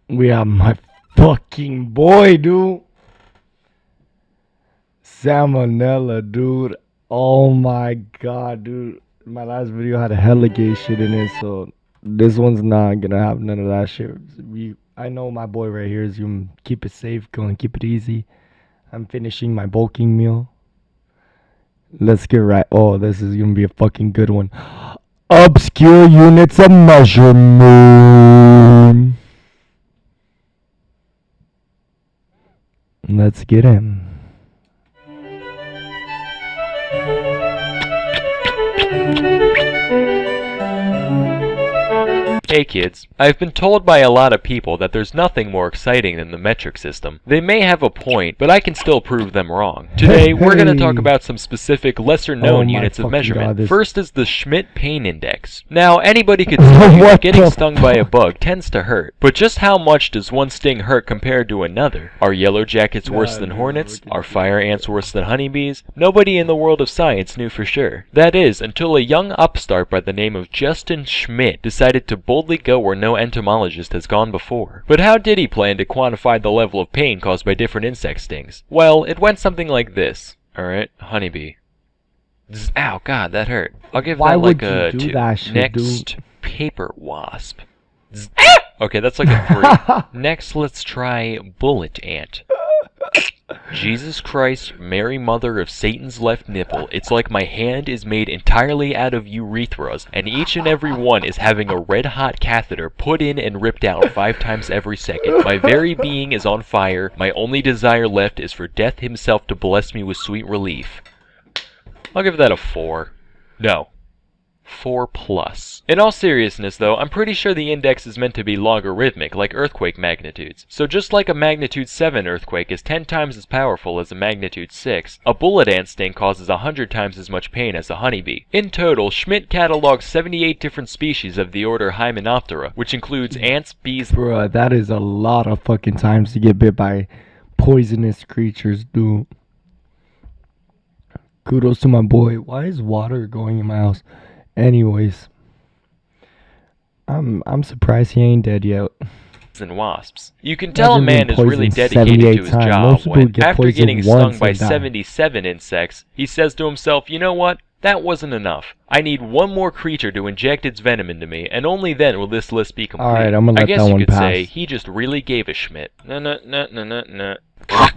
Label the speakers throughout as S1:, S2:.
S1: We have my fucking boy, dude. Salmonella, dude. Oh my god, dude. My last video had a hella gay shit in it, so this one's not gonna have none of that shit. I know my boy right here is gonna keep it safe, gonna keep it easy. I'm finishing my bulking meal. Let's get right. Oh, this is gonna be a fucking good one. Obscure units of measurement. Let's get in.
S2: Hey kids, I've been told by a lot of people that there's nothing more exciting than the metric system. They may have a point, but I can still prove them wrong. Today, we're going to talk about some specific lesser-known units of measurement. First is the Schmidt Pain Index. Now, anybody could tell you that getting stung by a bug tends to hurt, but just how much does one sting hurt compared to another? Are yellow jackets worse than hornets? Are fire ants worse than honeybees? Nobody in the world of science knew for sure. That is, until a young upstart by the name of Justin Schmidt decided to boldly go where no entomologist has gone before. But how did he plan to quantify the level of pain caused by different insect stings? Well, it went something like this. Alright, honeybee. Ow, god, that hurt. I'll give that like a 2. Next, paper wasp. Okay, that's like a 3. Next, let's try bullet ant. Jesus Christ, Mary Mother of Satan's left nipple, it's like my hand is made entirely out of urethras, and each and every one is having a red-hot catheter put in and ripped out 5 times every second. My very being is on fire. My only desire left is for death himself to bless me with sweet relief. I'll give that a 4. No. 4+. In all seriousness though, I'm pretty sure the index is meant to be logarithmic, like earthquake magnitudes. So just like a magnitude 7 earthquake is 10 times as powerful as a magnitude 6, a bullet ant sting causes 100 times as much pain as a honeybee. In total, Schmidt cataloged 78 different species of the order Hymenoptera, which includes ants, bees...
S1: Bruh, that is a lot of fucking times to get bit by poisonous creatures, dude. Kudos to my boy. Why is water going in my house? Anyways, I'm surprised he ain't dead yet.
S2: And wasps. You can tell a man is really dedicated to his job when, after getting stung by 77 insects, he says to himself, you know what? That wasn't enough. I need one more creature to inject its venom into me, and only then will this list be complete.
S1: Alright, I'm gonna let that one pass.
S2: I guess you could say he just really gave a Schmidt. No.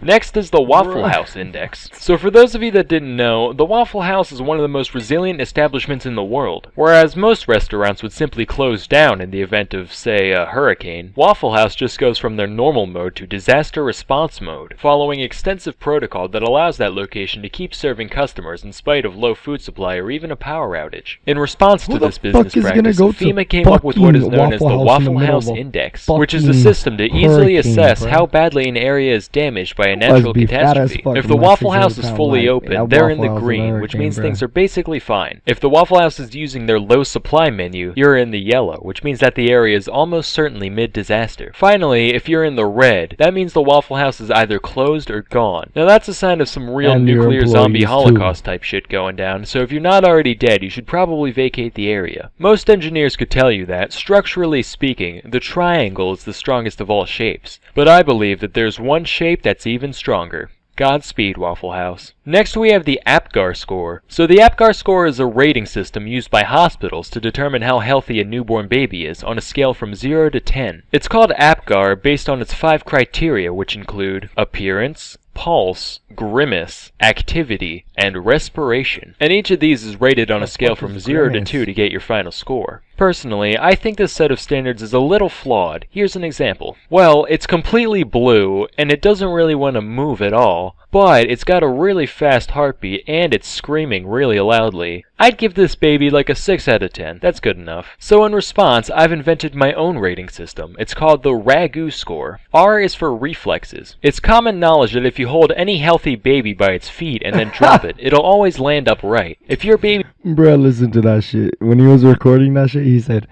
S2: Next is the Waffle House Index. So for those of you that didn't know, the Waffle House is one of the most resilient establishments in the world. Whereas most restaurants would simply close down in the event of, say, a hurricane, Waffle House just goes from their normal mode to disaster response mode, following extensive protocol that allows that location to keep serving customers in spite of low food supply or even a power outage. In response to this business practice, FEMA came up with what is known as the Waffle House Index, which is a system to easily assess how badly an area is damaged by a natural catastrophe. If the Waffle House is fully open, they're in the green, which means things are basically fine. If the Waffle House is using their low supply menu, you're in the yellow, which means that the area is almost certainly mid-disaster. Finally, if you're in the red, that means the Waffle House is either closed or gone. Now that's a sign of some real nuclear zombie holocaust type shit going down, so if you're not already dead, you should probably vacate the area. Most engineers could tell you that, structurally speaking, the triangle is the strongest of all shapes. But I believe that there's one shape that's even stronger. Godspeed, Waffle House. Next we have the APGAR score. So the APGAR score is a rating system used by hospitals to determine how healthy a newborn baby is on a scale from 0 to 10. It's called APGAR based on its 5 criteria, which include appearance, pulse, grimace, activity, and respiration. And each of these is rated on a scale from 0 to 2 to get your final score. Personally, I think this set of standards is a little flawed. Here's an example. Well, it's completely blue, and it doesn't really want to move at all, but it's got a really fast heartbeat, and it's screaming really loudly. I'd give this baby like a 6 out of 10. That's good enough. So in response, I've invented my own rating system. It's called the RAGU score. R is for reflexes. It's common knowledge that if you hold any healthy baby by its feet and then drop it, it'll always land upright. If your baby...
S1: Bruh, listen to that shit. When he was recording that shit, he said,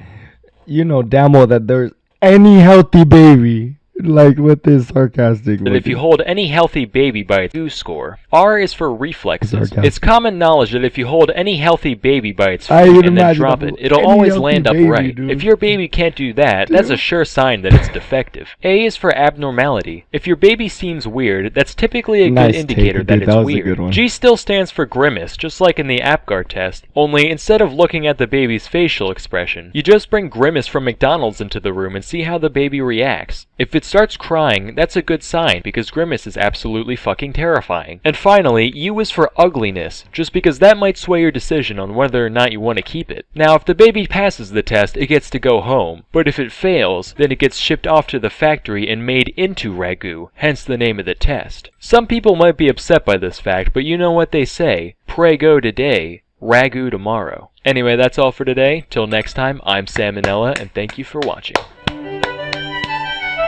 S1: you know damn well that there's any healthy baby Like with this sarcastic.
S2: That if you hold any healthy baby by its Q score. R is for reflexes.
S1: Sarcastic.
S2: It's common knowledge that if you hold any healthy baby by its
S1: I
S2: feet
S1: can
S2: and then
S1: imagine
S2: drop
S1: a-
S2: it, it'll
S1: any
S2: always
S1: healthy
S2: land
S1: baby,
S2: upright.
S1: dude.
S2: If your baby can't do that, that's a sure sign that it's defective. A is for abnormality. If your baby seems weird, that's typically a
S1: Nice
S2: good indicator
S1: take,
S2: that
S1: dude.
S2: it's
S1: That was a
S2: weird.
S1: good one.
S2: G still stands for grimace, just like in the APGAR test, only instead of looking at the baby's facial expression, you just bring Grimace from McDonald's into the room and see how the baby reacts. If it starts crying, that's a good sign, because Grimace is absolutely fucking terrifying. And finally, U is for ugliness, just because that might sway your decision on whether or not you want to keep it. Now, if the baby passes the test, it gets to go home, but if it fails, then it gets shipped off to the factory and made into ragu, hence the name of the test. Some people might be upset by this fact, but you know what they say, prego today, ragu tomorrow. Anyway, that's all for today. Till next time, I'm Salmonella, and thank you for watching.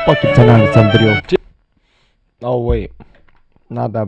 S1: Fucking 10 out of 10 video. Oh wait, not that.